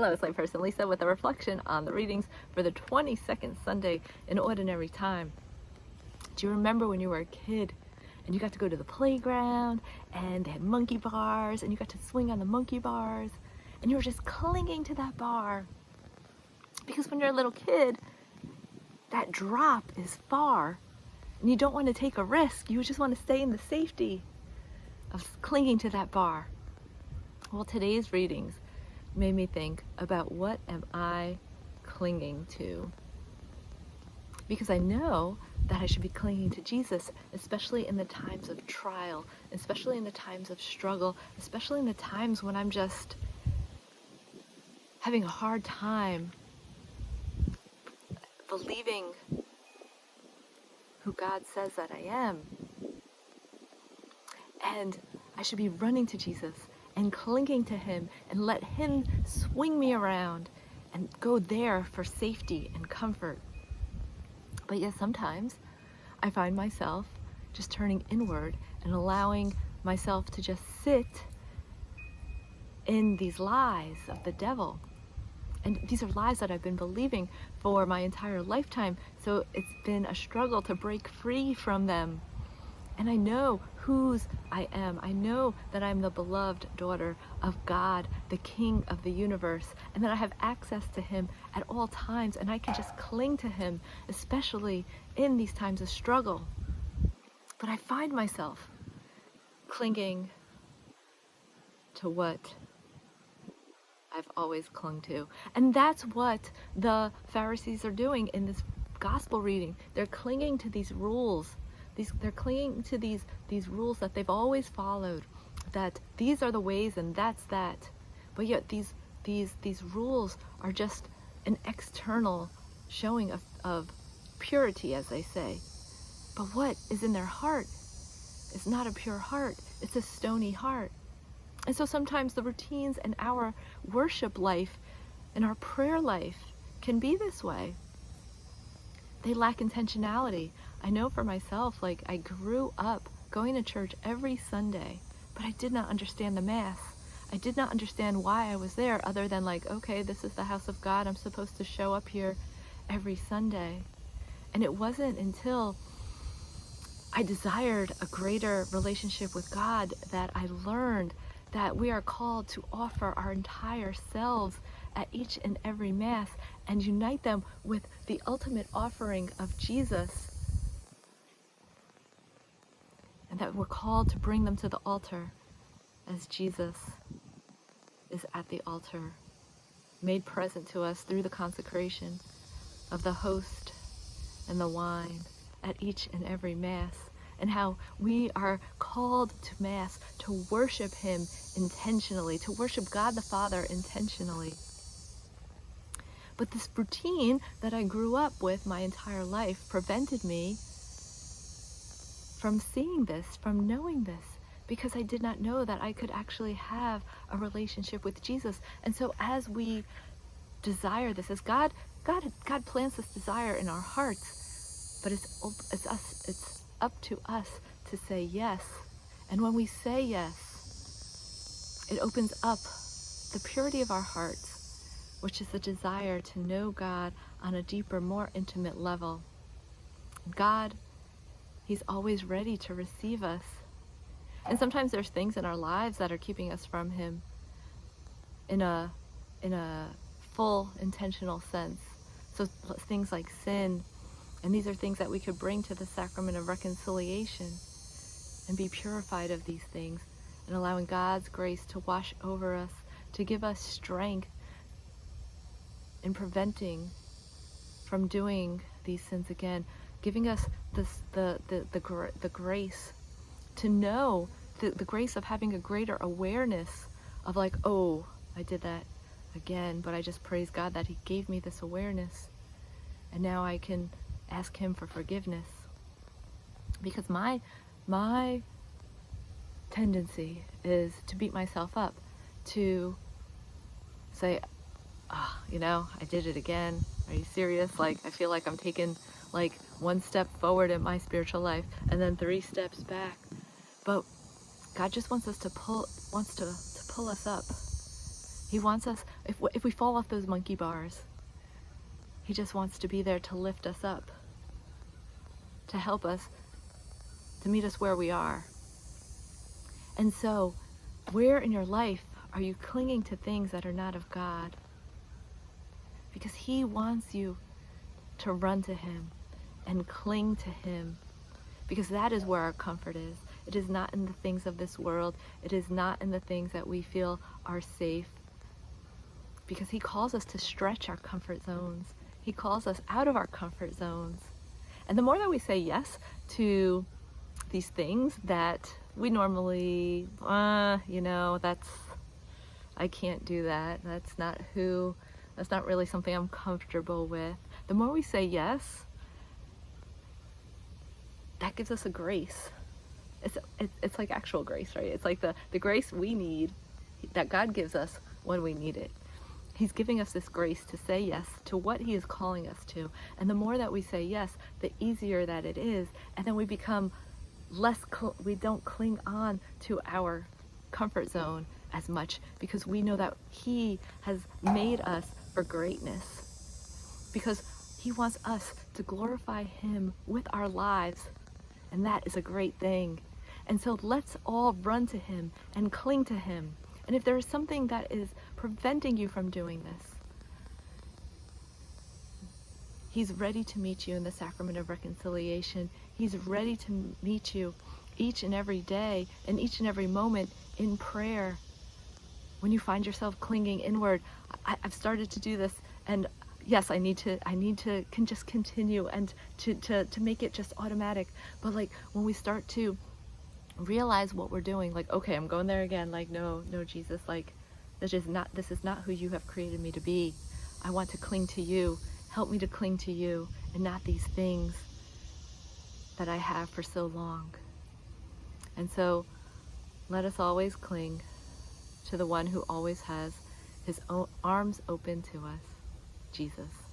Hello, it's Layperson Lisa with a reflection on the readings for the 22nd Sunday in Ordinary Time. Do you remember when you were a kid and you got to go to the playground and they had monkey bars and you got to swing on the monkey bars and you were just clinging to that bar? Because when you're a little kid, that drop is far and you don't want to take a risk. You just want to stay in the safety of clinging to that bar. Well, today's readings made me think about what am I clinging to? Because I know that I should be clinging to Jesus, especially in the times of trial, especially in the times of struggle, especially in the times when I'm just having a hard time believing who God says that I am. And I should be running to Jesus and clinging to him and let him swing me around and go there for safety and comfort. But yet sometimes I find myself just turning inward and allowing myself to just sit in these lies of the devil. And these are lies that I've been believing for my entire lifetime. So it's been a struggle to break free from them. And I know whose I am. I know that I'm the beloved daughter of God, the King of the universe, and that I have access to him at all times, and I can just cling to him, especially in these times of struggle. But I find myself clinging to what I've always clung to. And that's what the Pharisees are doing in this gospel reading. They're clinging to these rules. They're clinging to these rules that they've always followed, that these are the ways and that's that. But yet these rules are just an external showing of purity, as they say. But what is in their heart is not a pure heart. It's a stony heart. And so sometimes the routines in our worship life and our prayer life can be this way. They lack intentionality. I know for myself, like I grew up going to church every Sunday, but I did not understand the Mass. I did not understand why I was there other than like, okay, this is the house of God. I'm supposed to show up here every Sunday. And it wasn't until I desired a greater relationship with God that I learned that we are called to offer our entire selves at each and every Mass and unite them with the ultimate offering of Jesus. And that we're called to bring them to the altar as Jesus is at the altar, made present to us through the consecration of the host and the wine at each and every Mass. And how we are called to Mass to worship him intentionally, to worship God the Father intentionally. But this routine that I grew up with my entire life prevented me from seeing this, from knowing this, because I did not know that I could actually have a relationship with Jesus. And so as we desire this, as God plants this desire in our hearts, but it's up to us to say yes. And when we say yes, it opens up the purity of our hearts, which is the desire to know God on a deeper, more intimate level. God, he's always ready to receive us. And sometimes there's things in our lives that are keeping us from him in a full intentional sense. So things like sin, and these are things that we could bring to the sacrament of reconciliation and be purified of these things, and allowing God's grace to wash over us, to give us strength in preventing from doing these sins again, giving us the grace to know, the grace of having a greater awareness of like, oh, I did that again, but I just praise God that he gave me this awareness, and now I can ask him for forgiveness. Because my tendency is to beat myself up, to say, I did it again. Are you serious? Like, I feel like I'm taking like one step forward in my spiritual life and then 3 steps back. But God just wants us to pull us up, He wants us, if we fall off those monkey bars, he just wants to be there to lift us up, to help us, to meet us where we are. And so, where in your life are you clinging to things that are not of God? Because he wants you to run to him and cling to him, because that is where our comfort is. It is not in the things of this world. It is not in the things that we feel are safe, because he calls us to stretch our comfort zones. He calls us out of our comfort zones. And the more that we say yes to these things that we normally, that's, I can't do that. That's not really something I'm comfortable with. The more we say yes, that gives us a grace. It's like actual grace, right? It's like the grace we need, that God gives us when we need it. He's giving us this grace to say yes to what he is calling us to. And the more that we say yes, the easier that it is. And then we become we don't cling on to our comfort zone as much, because we know that he has made us for greatness. Because he wants us to glorify him with our lives. And that is a great thing. And so let's all run to him and cling to him. And if there is something that is preventing you from doing this, he's ready to meet you in the sacrament of reconciliation. He's ready to meet you each and every day and each and every moment in prayer. When you find yourself clinging inward, I've started to do this, and yes, I need to just continue and to make it just automatic. But like when we start to realize what we're doing, like, okay, I'm going there again, like, no, Jesus, like, this is not who you have created me to be. I want to cling to you. Help me to cling to you and not these things that I have for so long. And so let us always cling to the one who always has his own arms open to us, Jesus.